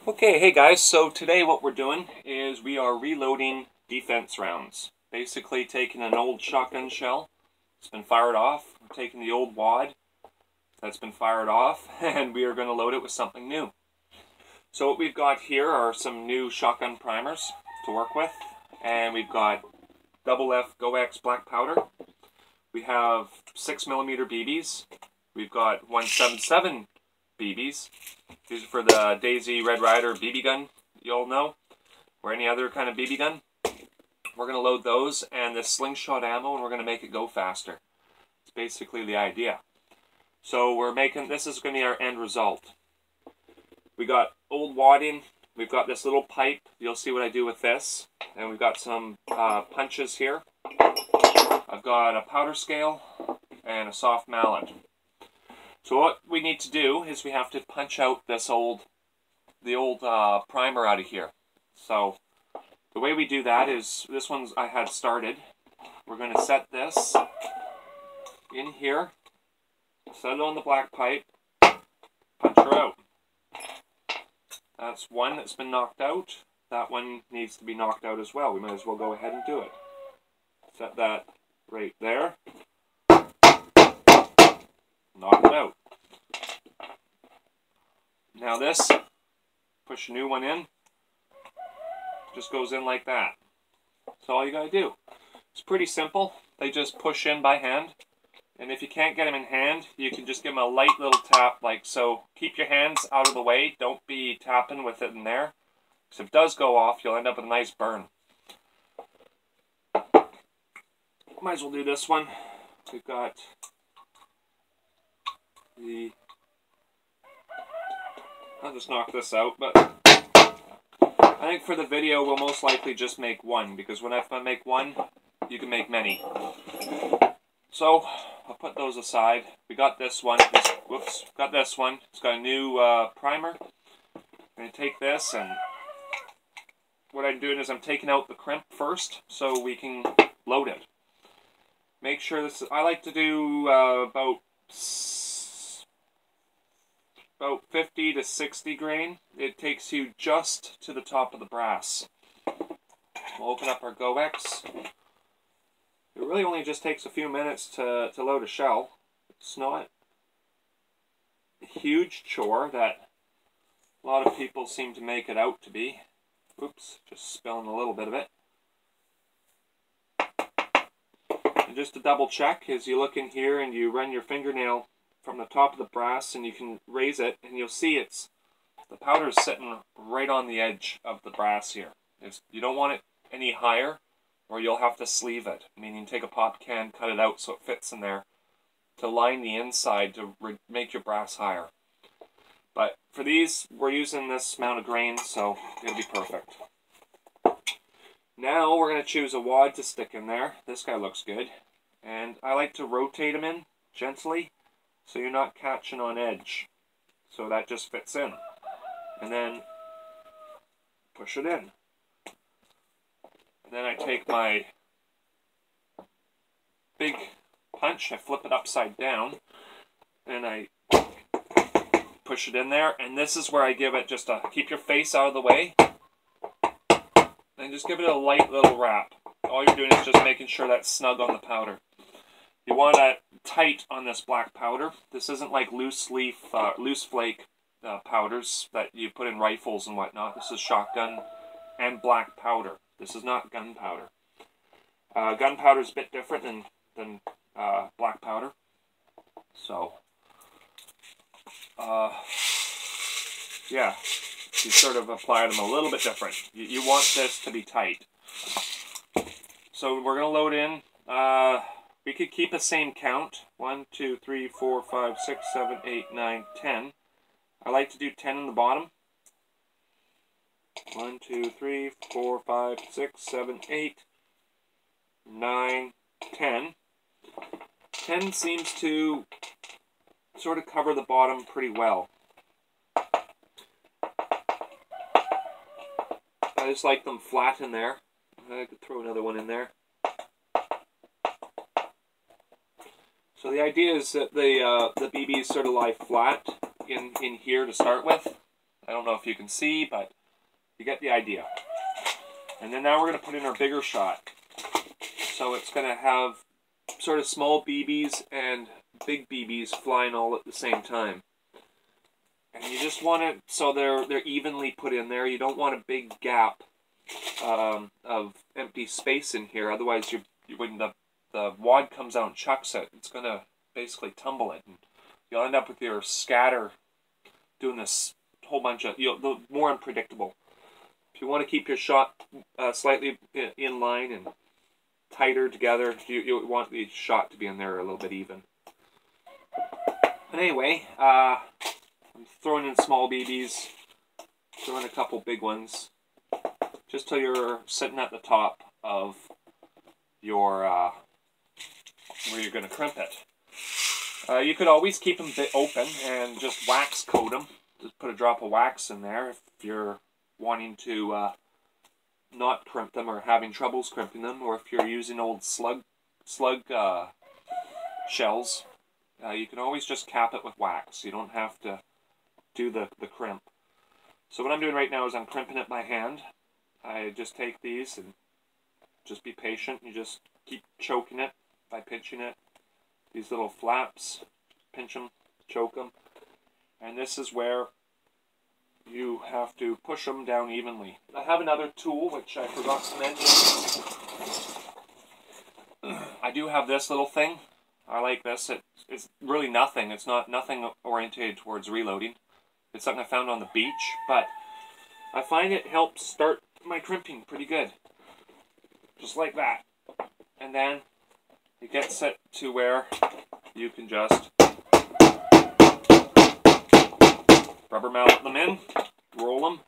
Okay, hey guys, so today what we're doing is we are reloading defense rounds. Basically taking an old shotgun shell, it's been fired off, we're taking the old wad that's been fired off, and we are going to load it with something new. So what we've got here are some new shotgun primers to work with, and we've got double F guage black powder, we have 6mm BBs, we've got 177 BBs. These are for the Daisy Red Ryder BB gun, you all know, or any other kind of BB gun. We're going to load those and this slingshot ammo, and we're going to make it go faster. It's basically the idea. So we're making, this is going to be our end result. We got old wadding, we've got this little pipe, you'll see what I do with this, and we've got some punches here. I've got a powder scale and a soft mallet. So what we need to do is we have to punch out this old primer out of here. So the way we do that is, this one's I had started. We're going to set this in here, set it on the black pipe, punch her out. That's one that's been knocked out. That one needs to be knocked out as well. We might as well go ahead and do it. Set that right there. Knock it out. Now this, push a new one in, just goes in like that. That's all you gotta do. It's pretty simple. They just push in by hand, and if you can't get them in hand, you can just give them a light little tap like so. Keep your hands out of the way, don't be tapping with it in there, because if it does go off, you'll end up with a nice burn. Might as well do this one. We've got the... I'll just knock this out, but I think for the video we'll most likely just make one, because when I make one, you can make many. So, I'll put those aside. We got this one. Whoops, got this one. It's got a new primer. I'm going to take this, and what I'm doing is I'm taking out the crimp first, so we can load it. Make sure this, I like to do about 50 to 60 grain. It takes you just to the top of the brass. We'll open up our GoX. It really only just takes a few minutes to load a shell. It's not a huge chore that a lot of people seem to make it out to be. Oops, just spilling a little bit of it. And just to double check, is you look in here and you run your fingernail from the top of the brass, and you can raise it, and you'll see the powder is sitting right on the edge of the brass here. You don't want it any higher, or you'll have to sleeve it, meaning take a pop can, cut it out so it fits in there, to line the inside to make your brass higher. But for these, we're using this amount of grain, so it'll be perfect. Now we're going to choose a wad to stick in there. This guy looks good, and I like to rotate him in gently, so you're not catching on edge. So that just fits in. And then push it in. And then I take my big punch, I flip it upside down, and I push it in there. And this is where I give it just a, keep your face out of the way, and just give it a light little wrap. All you're doing is just making sure that's snug on the powder. You want it tight on this black powder. This isn't like loose flake powders that you put in rifles and whatnot. This is shotgun and black powder. This is not gunpowder. Gunpowder is a bit different than black powder. So, yeah, you sort of apply them a little bit different. You want this to be tight. So we're going to load in. We could keep the same count. 1, 2, 3, 4, 5, 6, 7, 8, 9, 10. I like to do 10 in the bottom. 1, 2, 3, 4, 5, 6, 7, 8, 9, 10. 10 seems to sort of cover the bottom pretty well. I just like them flat in there. I could throw another one in there. So the idea is that the BBs sort of lie flat in here to start with. I don't know if you can see, but you get the idea. And then now we're going to put in our bigger shot. So it's going to have sort of small BBs and big BBs flying all at the same time. And you just want it so they're evenly put in there. You don't want a big gap of empty space in here. Otherwise, when the wad comes out and chucks it, it's going to basically tumble it. And you'll end up with your scatter doing this whole bunch of, more unpredictable. If you want to keep your shot slightly in line and tighter together, you want the shot to be in there a little bit even. But anyway, I'm throwing in small BBs, throwing a couple big ones, just till you're sitting at the top of your, where you're going to crimp it. You could always keep them a bit open and just wax coat them. Just put a drop of wax in there if you're wanting to not crimp them or having troubles crimping them, or if you're using old slug shells, you can always just cap it with wax. You don't have to do the crimp. So what I'm doing right now is I'm crimping it by hand. I just take these and just be patient. You just keep choking it by pinching it. These little flaps, pinch them, choke them. And this is where you have to push them down evenly. I have another tool which I forgot to mention. I do have this little thing. I like this. It's really nothing. It's nothing orientated towards reloading. It's something I found on the beach, but I find it helps start my crimping pretty good. Just like that. And then it gets it to where you can just rubber mallet them in, roll them,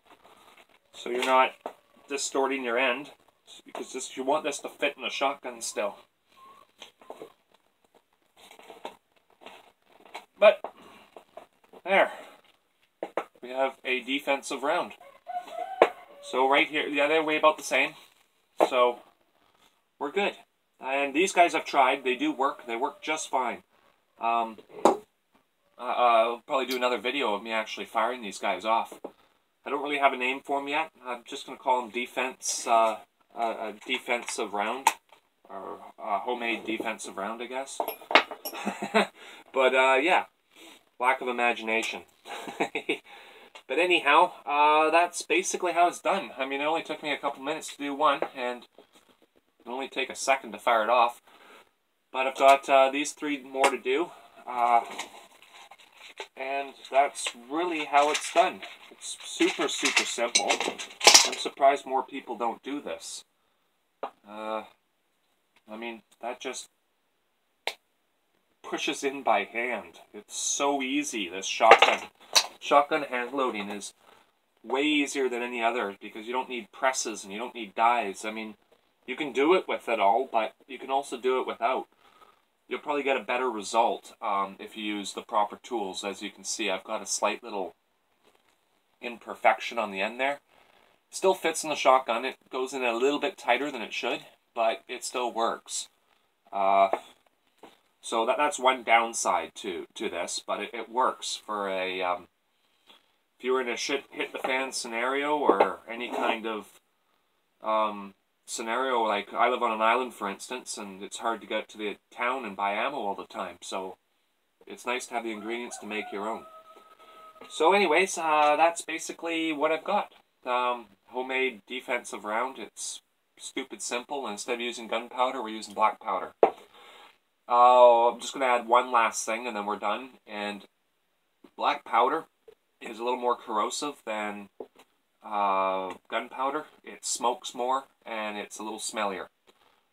so you're not distorting your end, because you want this to fit in the shotgun still. But there, we have a defensive round. So right here, yeah, they weigh about the same, so we're good. And these guys I've tried, they do work. They work just fine. I'll probably do another video of me actually firing these guys off. I don't really have a name for them yet. I'm just going to call them a defensive round, or a homemade defensive round, I guess. But yeah, lack of imagination. But anyhow, that's basically how it's done. I mean, it only took me a couple minutes to do one, and it'll only take a second to fire it off. But I've got these 3 more to do. And that's really how it's done. It's super, super simple. I'm surprised more people don't do this. I mean, that just pushes in by hand. It's so easy, this shotgun. Shotgun hand loading is way easier than any other because you don't need presses and you don't need dies. I mean, you can do it with it all, but you can also do it without. You'll probably get a better result if you use the proper tools. As you can see, I've got a slight little imperfection on the end there. Still fits in the shotgun. It goes in a little bit tighter than it should, but it still works. So that's one downside to this, but it works for a if you were in a hit the fan scenario or any kind of scenario, like I live on an island, for instance, and it's hard to get to the town and buy ammo all the time, so it's nice to have the ingredients to make your own. So anyways, that's basically what I've got. Homemade defensive round. It's stupid simple, and instead of using gunpowder, we're using black powder. I'm just going to add one last thing and then we're done. And black powder is a little more corrosive than gunpowder. It smokes more and it's a little smellier.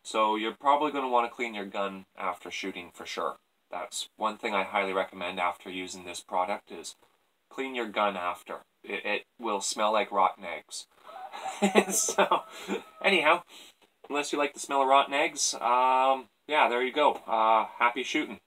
So you're probably going to want to clean your gun after shooting for sure. That's one thing I highly recommend after using this product is clean your gun after. It will smell like rotten eggs. So, anyhow, unless you like the smell of rotten eggs, yeah, there you go. Happy shooting.